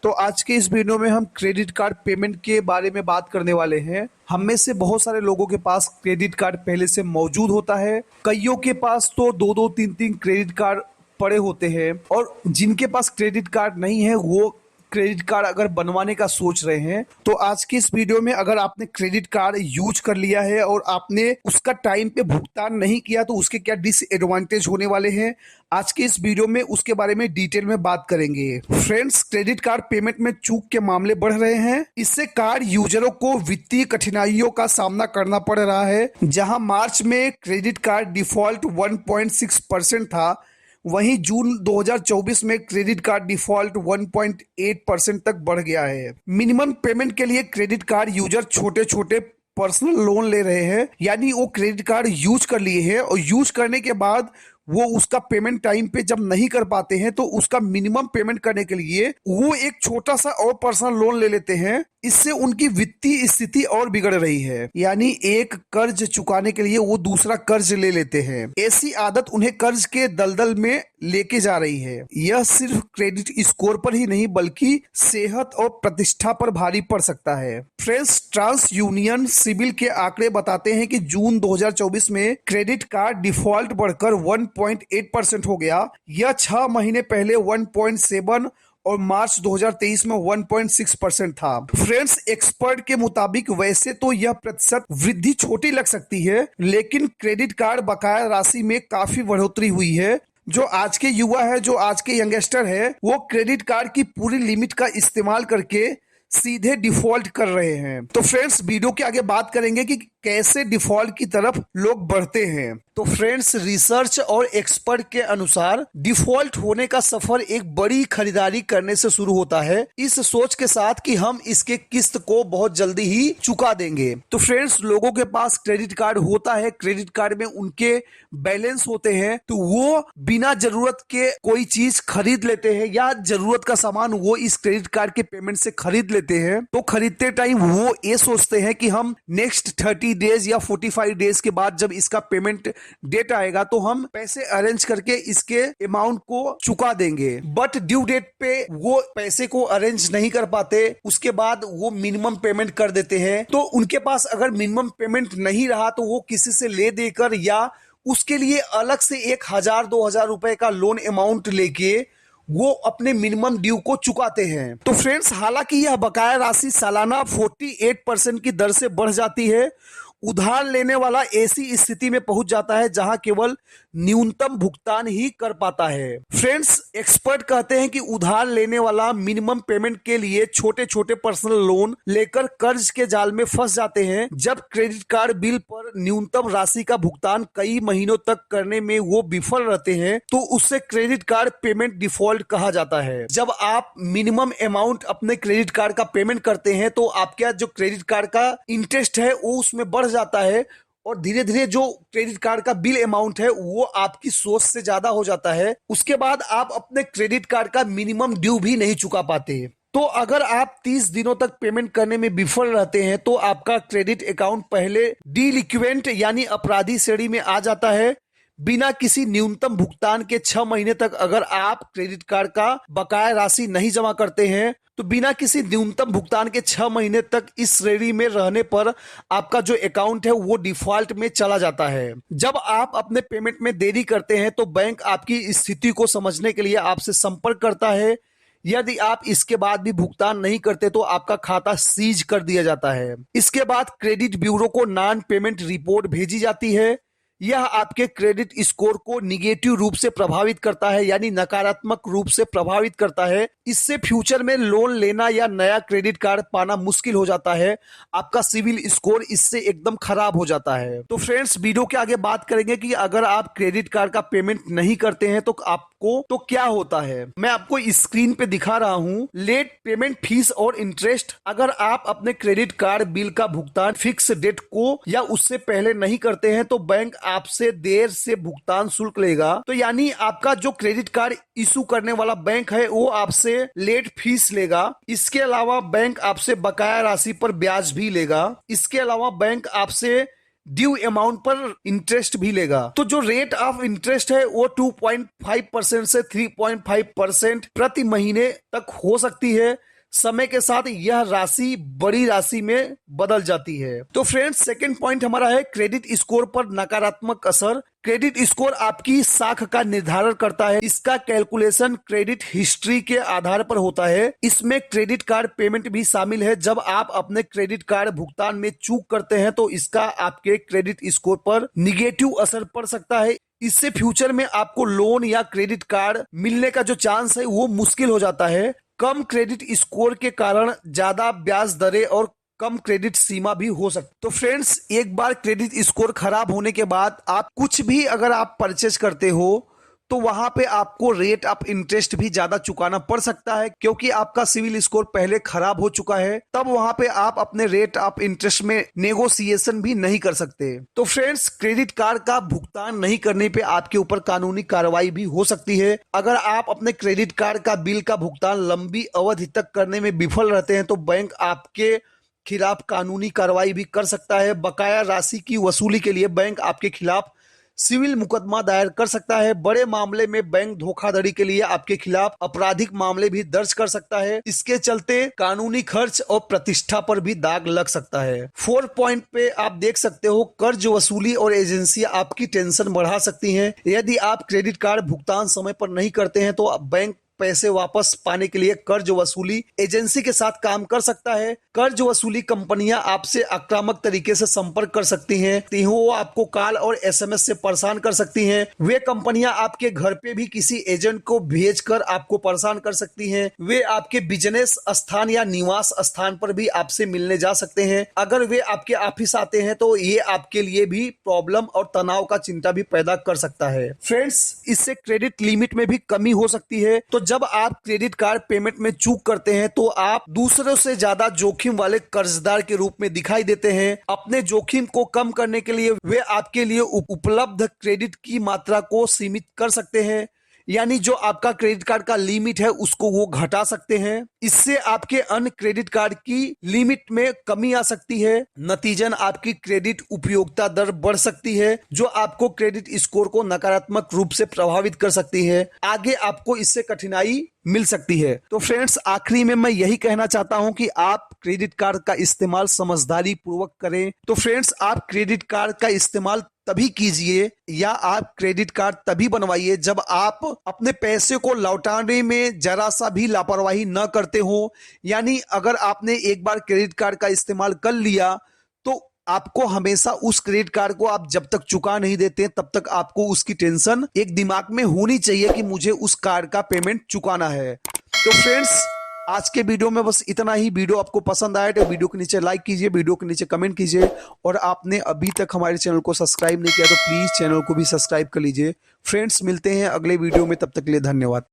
तो आज के इस वीडियो में हम क्रेडिट कार्ड पेमेंट के बारे में बात करने वाले हैं। हम में से बहुत सारे लोगों के पास क्रेडिट कार्ड पहले से मौजूद होता है। कईयों के पास तो दो दो तीन तीन क्रेडिट कार्ड पड़े होते हैं और जिनके पास क्रेडिट कार्ड नहीं है वो क्रेडिट कार्ड अगर बनवाने का सोच रहे हैं। तो आज की इस वीडियो में अगर आपने क्रेडिट कार्ड यूज कर लिया है और आपने उसका टाइम पे भुगतान नहीं किया तो उसके क्या डिसएडवांटेज होने वाले हैं, आज के इस वीडियो में उसके बारे में डिटेल में बात करेंगे। फ्रेंड्स, क्रेडिट कार्ड पेमेंट में चूक के मामले बढ़ रहे हैं। इससे कार्ड यूजरों को वित्तीय कठिनाइयों का सामना करना पड़ रहा है। जहां मार्च में क्रेडिट कार्ड डिफॉल्ट 1.6% था, वहीं जून 2024 में क्रेडिट कार्ड डिफॉल्ट 1.8% तक बढ़ गया है। मिनिमम पेमेंट के लिए क्रेडिट कार्ड यूजर छोटे छोटे पर्सनल लोन ले रहे हैं, यानी वो क्रेडिट कार्ड यूज कर लिए हैं और यूज करने के बाद वो उसका पेमेंट टाइम पे जब नहीं कर पाते हैं तो उसका मिनिमम पेमेंट करने के लिए वो एक छोटा सा और पर्सनल लोन ले लेते हैं। इससे उनकी वित्तीय स्थिति और बिगड़ रही है, यानी एक कर्ज चुकाने के लिए वो दूसरा कर्ज ले लेते हैं। ऐसी आदत उन्हें कर्ज के दलदल में लेके जा रही है। यह सिर्फ क्रेडिट स्कोर पर ही नहीं बल्कि सेहत और प्रतिष्ठा पर भारी पड़ सकता है। फ्रेंड्स, ट्रांस यूनियन सिविल के आंकड़े बताते हैं कि जून 2024 में क्रेडिट कार्ड डिफॉल्ट बढ़कर 1.8% हो गया। यह 6 महीने पहले 1.7 और मार्च 2023 में 1.6% था। फ्रेंड्स, एक्सपर्ट के मुताबिक वैसे तो यह प्रतिशत वृद्धि छोटी लग सकती है, लेकिन क्रेडिट कार्ड बकाया राशि में काफी बढ़ोतरी हुई है। जो आज के युवा है, जो आज के यंगस्टर है, वो क्रेडिट कार्ड की पूरी लिमिट का इस्तेमाल करके सीधे डिफॉल्ट कर रहे हैं। तो फ्रेंड्स, वीडियो के आगे बात करेंगे कि कैसे डिफॉल्ट की तरफ लोग बढ़ते हैं। तो फ्रेंड्स, रिसर्च और एक्सपर्ट के अनुसार डिफॉल्ट होने का सफर एक बड़ी खरीदारी करने से शुरू होता है, इस सोच के साथ कि हम इसके किस्त को बहुत जल्दी ही चुका देंगे। तो फ्रेंड्स, लोगों के पास क्रेडिट कार्ड होता है, क्रेडिट कार्ड में उनके बैलेंस होते हैं, तो वो बिना जरूरत के कोई चीज खरीद लेते हैं या जरूरत का सामान वो इस क्रेडिट कार्ड के पेमेंट से खरीद लेते हैं। तो खरीदते टाइम वो ये सोचते हैं कि हम नेक्स्ट 30 डेज या 45 डेज के बाद जब इसका पेमेंट डेट आएगा तो हम पैसे अरेंज करके इसके अमाउंट को चुका देंगे। बट ड्यू डेट पे वो पैसे को अरेंज नहीं कर पाते, उसके बाद वो मिनिमम पेमेंट कर देते हैं। तो उनके पास अगर मिनिमम पेमेंट नहीं रहा तो वो किसी से ले देकर या उसके लिए अलग से 1000-2000 रुपए का लोन अमाउंट लेके वो अपने मिनिमम ड्यू को चुकाते हैं। तो फ्रेंड्स, हालांकि यह बकाया राशि सालाना 48% की दर से बढ़ जाती है। उधार लेने वाला ऐसी स्थिति में पहुंच जाता है जहां केवल न्यूनतम भुगतान ही कर पाता है। फ्रेंड्स, एक्सपर्ट कहते हैं कि उधार लेने वाला मिनिमम पेमेंट के लिए छोटे छोटे पर्सनल लोन लेकर कर्ज के जाल में फंस जाते हैं। जब क्रेडिट कार्ड बिल पर न्यूनतम राशि का भुगतान कई महीनों तक करने में वो विफल रहते हैं तो उससे क्रेडिट कार्ड पेमेंट डिफॉल्ट कहा जाता है। जब आप मिनिमम अमाउंट अपने क्रेडिट कार्ड का पेमेंट करते हैं तो आपका जो क्रेडिट कार्ड का इंटरेस्ट है वो उसमें बढ़ जाता है और धीरे धीरे जो क्रेडिट कार्ड का बिल अमाउंट है वो आपकी सोच से ज्यादा हो जाता है। उसके बाद आप अपने क्रेडिट कार्ड का मिनिमम ड्यू भी नहीं चुका पाते। तो अगर आप 30 दिनों तक पेमेंट करने में विफल रहते हैं तो आपका क्रेडिट अकाउंट पहले डिलिक्वेंट यानी अपराधी श्रेणी में आ जाता है। बिना किसी न्यूनतम भुगतान के 6 महीने तक अगर आप क्रेडिट कार्ड का बकाया राशि नहीं जमा करते हैं तो बिना किसी न्यूनतम भुगतान के 6 महीने तक इस श्रेणी में रहने पर आपका जो अकाउंट है वो डिफॉल्ट में चला जाता है। जब आप अपने पेमेंट में देरी करते हैं तो बैंक आपकी स्थिति को समझने के लिए आपसे संपर्क करता है। यदि आप इसके बाद भी भुगतान नहीं करते तो आपका खाता सीज कर दिया जाता है। इसके बाद क्रेडिट ब्यूरो को नॉन पेमेंट रिपोर्ट भेजी जाती है। यह आपके क्रेडिट स्कोर को निगेटिव रूप से प्रभावित करता है, यानी नकारात्मक रूप से प्रभावित करता है। इससे फ्यूचर में लोन लेना या नया क्रेडिट कार्ड पाना मुश्किल हो जाता है। आपका सिविल स्कोर इससे एकदम खराब हो जाता है। तो फ्रेंड्स, वीडियो के आगे बात करेंगे कि अगर आप क्रेडिट कार्ड का पेमेंट नहीं करते हैं तो आपको तो क्या होता है। मैं आपको स्क्रीन पे दिखा रहा हूं लेट पेमेंट फीस और इंटरेस्ट। अगर आप अपने क्रेडिट कार्ड बिल का भुगतान फिक्स डेट को या उससे पहले नहीं करते हैं तो बैंक आपसे देर से भुगतान शुल्क लेगा। तो यानी आपका जो क्रेडिट कार्ड इशू करने वाला बैंक है वो आपसे लेट फीस लेगा। इसके अलावा बैंक आपसे बकाया राशि पर ब्याज भी लेगा। इसके अलावा बैंक आपसे ड्यू अमाउंट पर इंटरेस्ट भी लेगा। तो जो रेट ऑफ इंटरेस्ट है वो 2.5% से 3.5% प्रति महीने तक हो सकती है। समय के साथ यह राशि बड़ी राशि में बदल जाती है। तो फ्रेंड्स, सेकंड पॉइंट हमारा है क्रेडिट स्कोर पर नकारात्मक असर। क्रेडिट स्कोर आपकी साख का निर्धारण करता है। इसका कैलकुलेशन क्रेडिट हिस्ट्री के आधार पर होता है। इसमें क्रेडिट कार्ड पेमेंट भी शामिल है। जब आप अपने क्रेडिट कार्ड भुगतान में चूक करते हैं तो इसका आपके क्रेडिट स्कोर पर निगेटिव असर पड़ सकता है। इससे फ्यूचर में आपको लोन या क्रेडिट कार्ड मिलने का जो चांस है वो मुश्किल हो जाता है। कम क्रेडिट स्कोर के कारण ज्यादा ब्याज दरें और कम क्रेडिट सीमा भी हो सकती। तो फ्रेंड्स, एक बार क्रेडिट स्कोर खराब होने के बाद आप कुछ भी अगर आप परचेज करते हो तो वहां पे आपको रेट ऑफ इंटरेस्ट भी ज्यादा चुकाना पड़ सकता है, क्योंकि आपका सिविल स्कोर पहले खराब हो चुका है। तब वहां पे आप अपने रेट ऑफ इंटरेस्ट में नेगोशिएशन भी नहीं कर सकते। तो फ्रेंड्स, क्रेडिट कार्ड का भुगतान नहीं करने पे आपके ऊपर कानूनी कार्रवाई भी हो सकती है। अगर आप अपने क्रेडिट कार्ड का बिल का भुगतान लंबी अवधि तक करने में विफल रहते हैं तो बैंक आपके खिलाफ कानूनी कार्रवाई भी कर सकता है। बकाया राशि की वसूली के लिए बैंक आपके खिलाफ सिविल मुकदमा दायर कर सकता है। बड़े मामले में बैंक धोखाधड़ी के लिए आपके खिलाफ आपराधिक मामले भी दर्ज कर सकता है। इसके चलते कानूनी खर्च और प्रतिष्ठा पर भी दाग लग सकता है। 4 पॉइंट पे आप देख सकते हो, कर्ज वसूली और एजेंसी आपकी टेंशन बढ़ा सकती हैं। यदि आप क्रेडिट कार्ड भुगतान समय पर नहीं करते हैं तो बैंक पैसे वापस पाने के लिए कर्ज वसूली एजेंसी के साथ काम कर सकता है। कर्ज वसूली कंपनियां आपसे आक्रामक तरीके से संपर्क कर सकती हैं। वो आपको कॉल और एसएमएस से परेशान कर सकती हैं। वे कंपनियां आपके घर पे भी किसी एजेंट को भेजकर आपको परेशान कर सकती हैं। वे आपके बिजनेस स्थान या निवास स्थान पर भी आपसे मिलने जा सकते हैं। अगर वे आपके ऑफिस आते हैं तो ये आपके लिए भी प्रॉब्लम और तनाव का चिंता भी पैदा कर सकता है। फ्रेंड्स, इससे क्रेडिट लिमिट में भी कमी हो सकती है। तो जब आप क्रेडिट कार्ड पेमेंट में चूक करते हैं तो आप दूसरों से ज्यादा जोखिम वाले कर्जदार के रूप में दिखाई देते हैं। अपने जोखिम को कम करने के लिए वे आपके लिए उपलब्ध क्रेडिट की मात्रा को सीमित कर सकते हैं, यानी जो आपका क्रेडिट कार्ड का लिमिट है उसको वो घटा सकते हैं। इससे आपके अन्य क्रेडिट कार्ड की लिमिट में कमी आ सकती है। नतीजन आपकी क्रेडिट उपयोगिता दर बढ़ सकती है, जो आपको क्रेडिट स्कोर को नकारात्मक रूप से प्रभावित कर सकती है। आगे आपको इससे कठिनाई मिल सकती है। तो फ्रेंड्स, आखिरी में मैं यही कहना चाहता हूं कि आप क्रेडिट कार्ड का इस्तेमाल समझदारी पूर्वक करें। तो फ्रेंड्स, आप क्रेडिट कार्ड का इस्तेमाल तभी कीजिए या आप क्रेडिट कार्ड तभी बनवाइए जब आप अपने पैसे को लौटाने में जरा सा भी लापरवाही न करते हो। यानी अगर आपने एक बार क्रेडिट कार्ड का इस्तेमाल कर लिया तो आपको हमेशा उस क्रेडिट कार्ड को आप जब तक चुका नहीं देते तब तक आपको उसकी टेंशन एक दिमाग में होनी चाहिए कि मुझे उस कार्ड का पेमेंट चुकाना है। तो फ्रेंड्स, आज के वीडियो में बस इतना ही। वीडियो आपको पसंद आए तो वीडियो के नीचे लाइक कीजिए, वीडियो के नीचे कमेंट कीजिए, और आपने अभी तक हमारे चैनल को सब्सक्राइब नहीं किया तो प्लीज चैनल को भी सब्सक्राइब कर लीजिए। फ्रेंड्स, मिलते हैं अगले वीडियो में, तब तक के लिए धन्यवाद।